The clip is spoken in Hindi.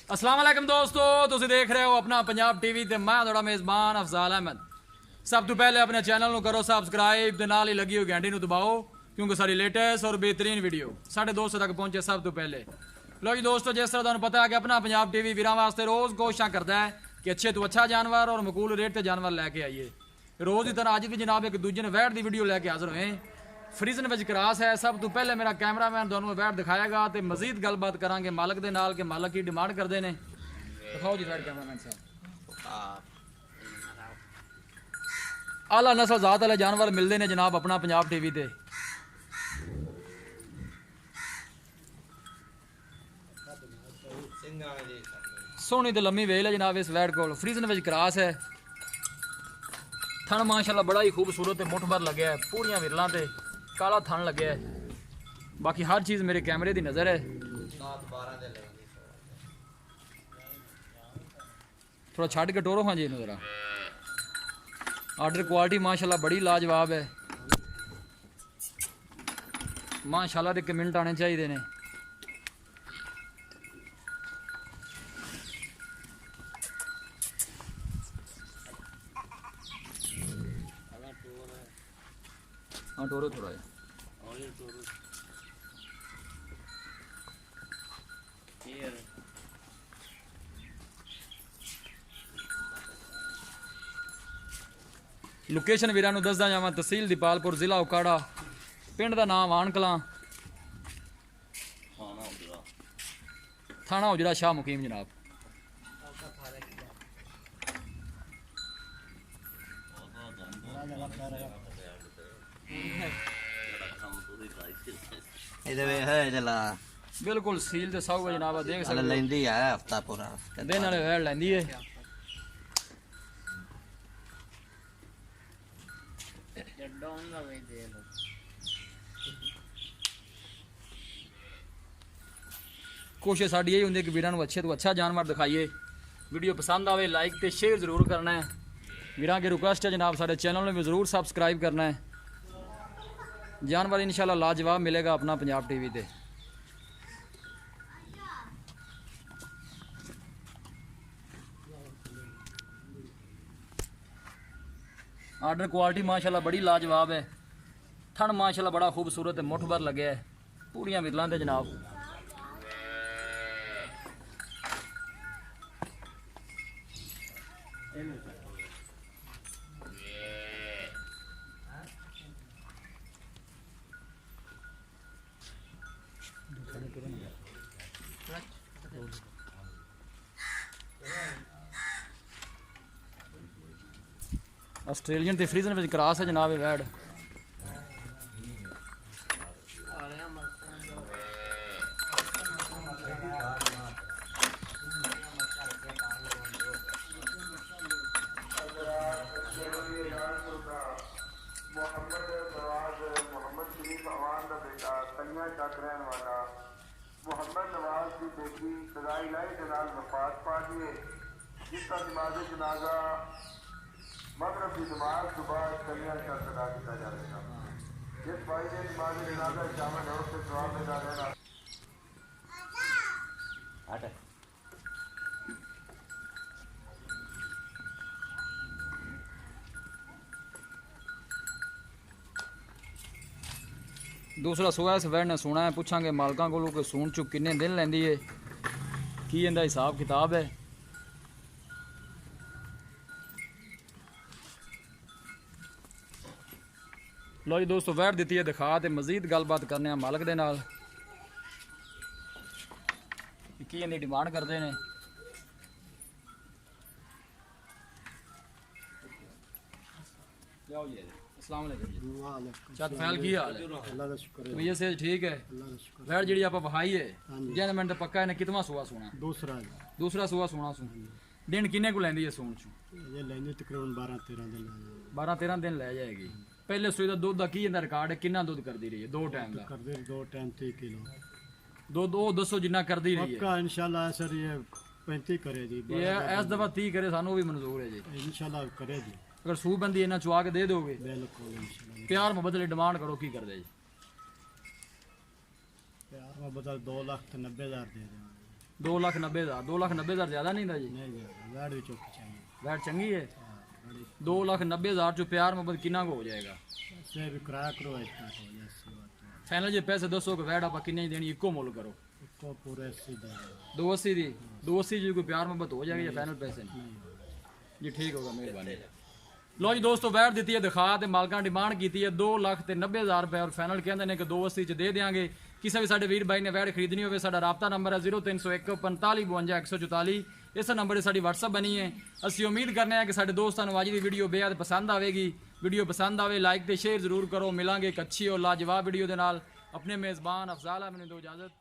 अस्सलाम वालेकुम दोस्तों, तुसीं देख रहे हो अपना पंजाब टीवी ते मैं थोड़ा मेज़बान अफजाल अहमद। सब तो पहले अपने चैनल को करो सबसक्राइब ते नाल ही लगी हुई घंटी दबाओ क्योंकि सारी लेटेस्ट और बेहतरीन वीडियो साढ़े दोस्तों तक पहुंचे सब तो पहले। लो जी दोस्तों, जिस तरह तुहानू पता है कि अपना पंजाब टीवी वीरां वास्ते रोज़ कोशिश करता है कि अच्छे तो अच्छा जानवर और मकूल रेट ते जानवर लैके आइए। रोज़ की तरह अज भी जनाब एक दूजे ने वैट की वीडियो लैके हाजिर होए। फ्रीजन विच क्रास है। सब तो पहले मेरा कैमरामैन तुहानू वैट दिखाएगा तो मजीद गलबात करांगे मालक दे नाल कि मालक की डिमांड करते हैं। दिखाओ जी वैट कैमरामैन साहब। आला नस्ल जात वाले जानवर मिलते हैं जनाब अपना पंजाब टीवी ते। सोहनी तो लम्मी वेल है जनाब इस वैट को। फ्रीजन विच क्रास है। थन माशाल्लाह बड़ा ही खूबसूरत है, मुठ भर लगे है, पूरियां विरलां ते काला थन लगे है। बाकी हर चीज़ मेरे कैमरे की नज़र है। थोड़ा छड़ के टोरो हाँ जी इन्हू जरा। आर्डर क्वालिटी माशाल्लाह बड़ी लाजवाब है। माशाल्लाह दे कमेंट आने चाहिए ने। हाँ टोरो थोड़ा है। लोकेशन वीरां नूं दसदा जावां, तहसील दीपालपुर, जिला उकाड़ा, पिंड का नाम आन कलां, थाना उजड़ा, शाह मुकीम जनाब। बिल्कुल सील ते सब जनाब देख सकते लेंदी है हफ्ता पूरा दिन वाले वैड़ लैंदी है। कोशिश साड़ी यही होंगी कि वीरां नूं अच्छे तो अच्छा जानवर दिखाइए। वीडियो पसंद आवे लाइक ते शेयर जरूर करना है। वीरां की रिक्वेस्ट है जनाब सारे चैनल में भी जरूर सबसक्राइब करना है। जानवर इंशाल्लाह लाजवाब मिलेगा अपना पंजाब टीवी ते। आर्डर क्वालिटी माशाल्लाह बड़ी लाजवाब है। थन माशाल्लाह बड़ा खूबसूरत है, मुठ भर लगे है, पूरियां विरलां ते जनाब। ऑस्ट्रेलियन ते फ्रीजन विच क्रास है जनाब वैड। मोहम्मद नवाज की बेटी सगाई लाई जनाल वफात पा गई, जिसका नमाज जनाजा मगरब की नमाज सुबह कन्या का अदा किया जाएगा। जिस भाई ने नमाज जनाजा शामिल है उससे सवाब में रहना। दूसरा सुआ इस वैड ने सुना है, पूछांगे मालकां कोलों कि सून चु किन्ने दिन लैंदी है, की इहदा हिसाब किताब है। लो जी दोस्तों, वैट दी है दिखा तो मजीद गलबात करने मालक दे नाल की इहदी डिमांड करते हैं। जाओ जी, अस्सलाम वालेकुम जी। चत फैल की हाल है? भैया से ठीक है। वैट जी आप वहाई है जैन मिनट पक्का इन्हें कितना सुआ सोना? दूसरा सुआ सोना सू दिन किन्ने को लैंदी है सून चू? ये लेने तकरीबन 12-13 दिन 12-13 दिन लै जाएगी। पहले सूई का दुध का की इहदा रिकॉर्ड है, कितना दुध करती रही है? 2 टाइम का कर दे 2 टाइम 30 किलो दो दसो जिन्ना करती रही है। पक्का इंशाल्लाह सर ये 35 करे जी। ये इस दफा 30 करे सानू भी मंजूर है जी इंशाल्लाह करे जी। अगर सूह बंदी इन्ना चुआ के दे दोगे? बिल्कुल इंशाल्लाह। प्यार मोहब्बत डिमांड करो की कर दे जी? प्यार मोहब्बत 2,90,000 दे दें। 2,90,000 2,90,000 ਜ਼ਿਆਦਾ ਨਹੀਂ ਦਾ ਜੀ नहीं ज़्यादा वैट भी चौकी चाहिए। ਵੈਟ ਚੰਗੀ ਹੈ हाँ, बड़ी 2,90,000 ਚ ਪਿਆਰ ਮੁਹੱਬਤ ਕਿੰਨਾ ਕੁ ਹੋ ਜਾਏਗਾ से भी किराया करो स्टार्ट हो जाए ऐसी बात है। ਫਾਈਨਲ ਜੇ ਪੈਸੇ ਦੱਸੋ ਕਿ ਵੈਟ ਆਪਾਂ ਕਿੰਨੇ ਦੀ ਦੇਣੀ ਇੱਕੋ ਮੁੱਲ ਕਰੋ उसको पूरे सीधे 280 ਦੀ 280 ਜੀ ਕੋਈ ਪਿਆਰ ਮੁਹੱਬਤ ਹੋ ਜਾਏਗੀ ਜਾਂ ਫਾਈਨਲ ਪੈਸੇ ਨਹੀਂ नहीं होगा। ਜੀ ਠੀਕ ਹੋਗਾ ਮਿਹਰਬਾਨੀ ਲੋ ਜੀ ਦੋਸਤੋ ਵੈਟ ਦਿੱਤੀ ਹੈ ਦਿਖਾ ਤੇ ਮਾਲਕਾਂ ਡਿਮਾਂਡ ਕੀਤੀ ਹੈ 2,90,000 ਰੁਪਏ ਔਰ ਫਾਈਨਲ ਕਹਿੰਦੇ ਨੇ ਕਿ 280 ਚ ਦੇ ਦੇਾਂਗੇ ਕਿਸੇ ਵੀ ਸਾਡੇ ਵੀਰ ਬਾਈ ਨੇ ਵੈਟ ਖਰੀਦਣੀ ਹੋਵੇ ਸਾਡਾ ਰਾਬਤਾ ਨੰਬਰ ਹੈ 0301 45 52 144 ਇਸ ਨੰਬਰ 'ਤੇ ਸਾਡੀ WhatsApp ਬਣੀ ਹੈ ਅਸੀਂ ਉਮੀਦ ਕਰਨੇ ਹਾਂ ਕਿ ਸਾਡੇ ਦੋਸਤਾਂ ਨੂੰ ਅੱਜ ਦੀ ਵੀਡੀਓ ਬੇहद ਪਸੰਦ ਆਵੇਗੀ ਵੀਡੀਓ ਪਸੰਦ ਆਵੇ ਲਾਈਕ ਤੇ ਸ਼ੇਅਰ ਜ਼ਰੂਰ ਕਰੋ ਮਿਲਾਂਗੇ ਇੱਕ ਅੱਛੀ ਔਰ ਲਾਜਵਾਬ ਵੀਡੀਓ ਦੇ ਨਾਲ ਆਪਣੇ ਮੇਜ਼ਬਾਨ ਅਫਜ਼ਾਲ ਅਹਿਮਦ ਨੂੰ ਦਿਓ ਇਜਾਜ਼ਤ